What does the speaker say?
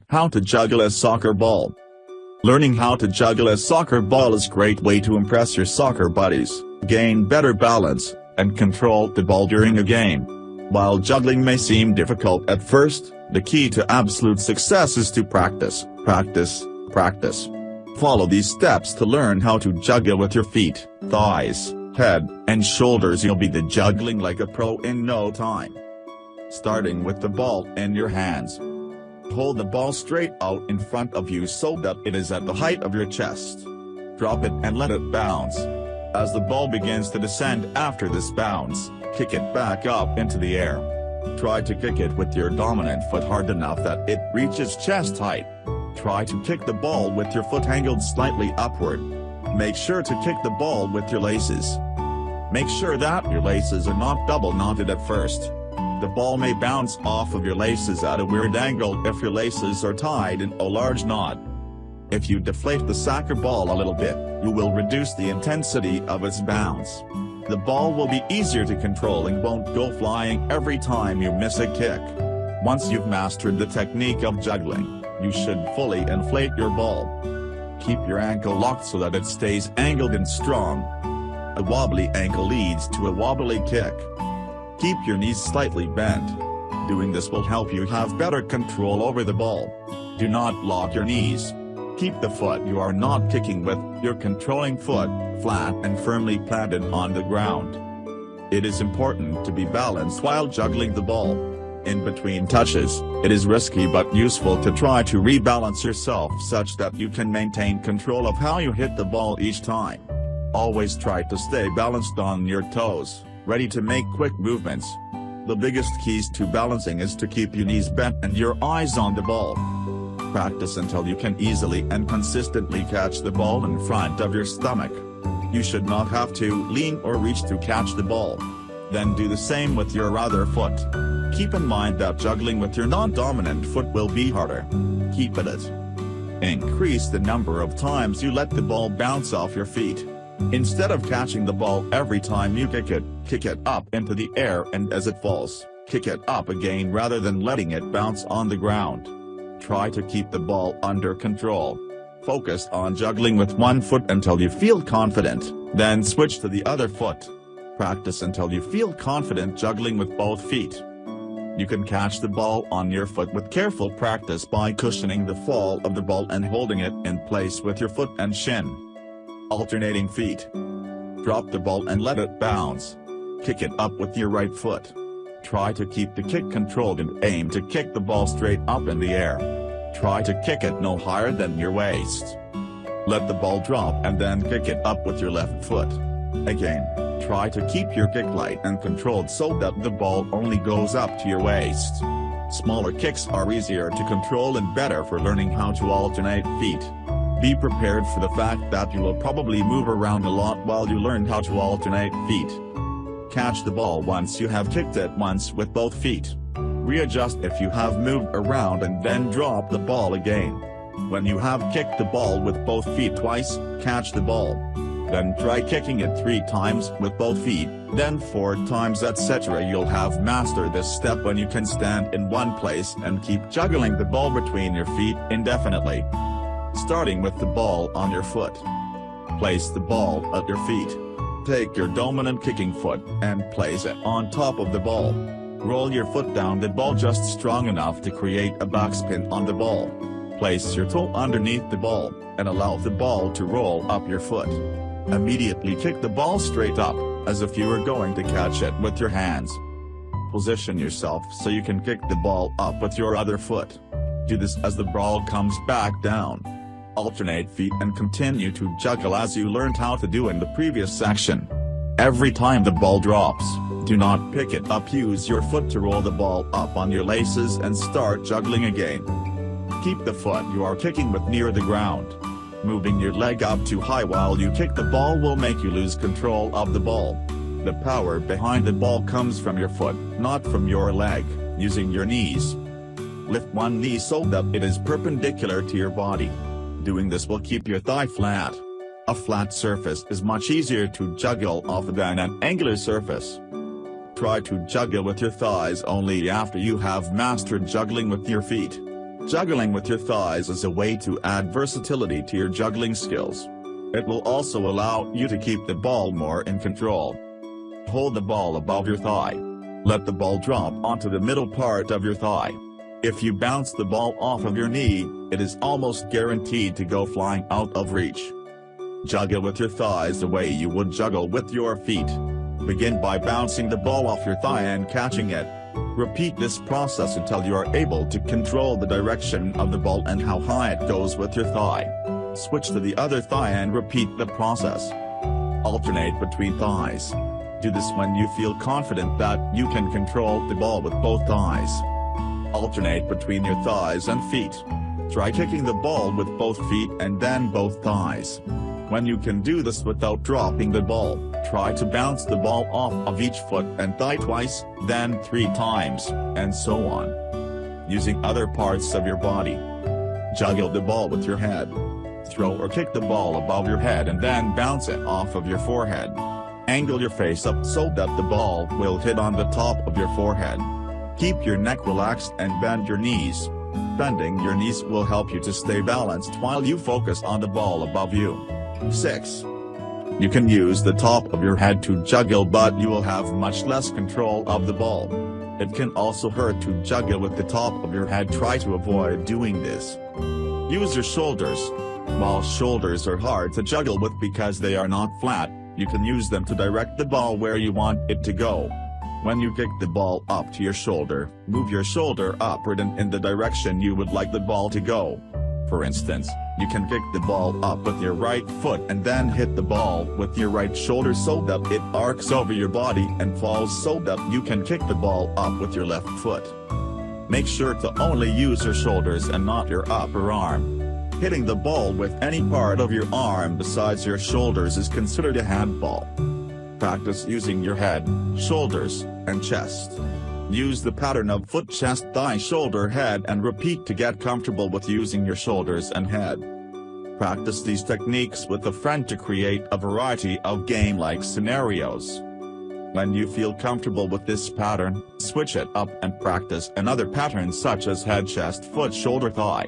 How to juggle a soccer ball. Learning how to juggle a soccer ball is a great way to impress your soccer buddies, gain better balance, and control the ball during a game. While juggling may seem difficult at first, the key to absolute success is to practice, practice, practice. Follow these steps to learn how to juggle with your feet, thighs, head, and shoulders. You'll be juggling like a pro in no time. Starting with the ball in your hands. Hold the ball straight out in front of you so that it is at the height of your chest. Drop it and let it bounce. As the ball begins to descend after this bounce, kick it back up into the air. Try to kick it with your dominant foot hard enough that it reaches chest height. Try to kick the ball with your foot angled slightly upward. Make sure to kick the ball with your laces. Make sure that your laces are not double knotted at first. The ball may bounce off of your laces at a weird angle if your laces are tied in a large knot. If you deflate the soccer ball a little bit, you will reduce the intensity of its bounce. The ball will be easier to control and won't go flying every time you miss a kick. Once you've mastered the technique of juggling, you should fully inflate your ball. Keep your ankle locked so that it stays angled and strong. A wobbly ankle leads to a wobbly kick. Keep your knees slightly bent. Doing this will help you have better control over the ball. Do not lock your knees. Keep the foot you are not kicking with, your controlling foot, flat and firmly planted on the ground. It is important to be balanced while juggling the ball. In between touches, it is risky but useful to try to rebalance yourself such that you can maintain control of how you hit the ball each time. Always try to stay balanced on your toes, ready to make quick movements. The biggest keys to balancing is to keep your knees bent and your eyes on the ball. Practice until you can easily and consistently catch the ball in front of your stomach. You should not have to lean or reach to catch the ball. Then do the same with your other foot. Keep in mind that juggling with your non-dominant foot will be harder. Keep at it. Increase the number of times you let the ball bounce off your feet. Instead of catching the ball every time you kick it up into the air, and as it falls, kick it up again rather than letting it bounce on the ground. Try to keep the ball under control. Focus on juggling with one foot until you feel confident, then switch to the other foot. Practice until you feel confident juggling with both feet. You can catch the ball on your foot with careful practice by cushioning the fall of the ball and holding it in place with your foot and shin. Alternating feet. Drop the ball and let it bounce. Kick it up with your right foot. Try to keep the kick controlled and aim to kick the ball straight up in the air. Try to kick it no higher than your waist. Let the ball drop and then kick it up with your left foot. Again, try to keep your kick light and controlled so that the ball only goes up to your waist. Smaller kicks are easier to control and better for learning how to alternate feet. Be prepared for the fact that you will probably move around a lot while you learn how to alternate feet. Catch the ball once you have kicked it once with both feet. Readjust if you have moved around and then drop the ball again. When you have kicked the ball with both feet twice, catch the ball. Then try kicking it 3 times with both feet, then 4 times, etc. You'll have mastered this step when you can stand in one place and keep juggling the ball between your feet indefinitely. Starting with the ball on your foot. Place the ball at your feet. Take your dominant kicking foot and place it on top of the ball. Roll your foot down the ball just strong enough to create a backspin on the ball. Place your toe underneath the ball, and allow the ball to roll up your foot. Immediately kick the ball straight up, as if you were going to catch it with your hands. Position yourself so you can kick the ball up with your other foot. Do this as the ball comes back down. Alternate feet and continue to juggle as you learned how to do in the previous section. Every time the ball drops, do not pick it up. Use your foot to roll the ball up on your laces and start juggling again. Keep the foot you are kicking with near the ground. Moving your leg up too high while you kick the ball will make you lose control of the ball. The power behind the ball comes from your foot, not from your leg. Using your knees. Lift one knee so that it is perpendicular to your body. Doing this will keep your thigh flat. A flat surface is much easier to juggle off than an angular surface. Try to juggle with your thighs only after you have mastered juggling with your feet. Juggling with your thighs is a way to add versatility to your juggling skills. It will also allow you to keep the ball more in control. Hold the ball above your thigh. Let the ball drop onto the middle part of your thigh. If you bounce the ball off of your knee, it is almost guaranteed to go flying out of reach. Juggle with your thighs the way you would juggle with your feet. Begin by bouncing the ball off your thigh and catching it. Repeat this process until you are able to control the direction of the ball and how high it goes with your thigh. Switch to the other thigh and repeat the process. Alternate between thighs. Do this when you feel confident that you can control the ball with both thighs. Alternate between your thighs and feet. Try kicking the ball with both feet and then both thighs. When you can do this without dropping the ball, try to bounce the ball off of each foot and thigh twice, then 3 times, and so on. Using other parts of your body. Juggle the ball with your head. Throw or kick the ball above your head and then bounce it off of your forehead. Angle your face up so that the ball will hit on the top of your forehead. Keep your neck relaxed and bend your knees. Bending your knees will help you to stay balanced while you focus on the ball above you. 6. You can use the top of your head to juggle, but you will have much less control of the ball. It can also hurt to juggle with the top of your head. Try to avoid doing this. Use your shoulders. While shoulders are hard to juggle with because they are not flat, you can use them to direct the ball where you want it to go. When you kick the ball up to your shoulder, move your shoulder upward and in the direction you would like the ball to go. For instance, you can kick the ball up with your right foot and then hit the ball with your right shoulder so that it arcs over your body and falls so that you can kick the ball up with your left foot. Make sure to only use your shoulders and not your upper arm. Hitting the ball with any part of your arm besides your shoulders is considered a handball. Practice using your head, shoulders, and chest. Use the pattern of foot, chest, thigh, shoulder, head and repeat to get comfortable with using your shoulders and head. Practice these techniques with a friend to create a variety of game-like scenarios. When you feel comfortable with this pattern, switch it up and practice another pattern such as head, chest, foot, shoulder, thigh.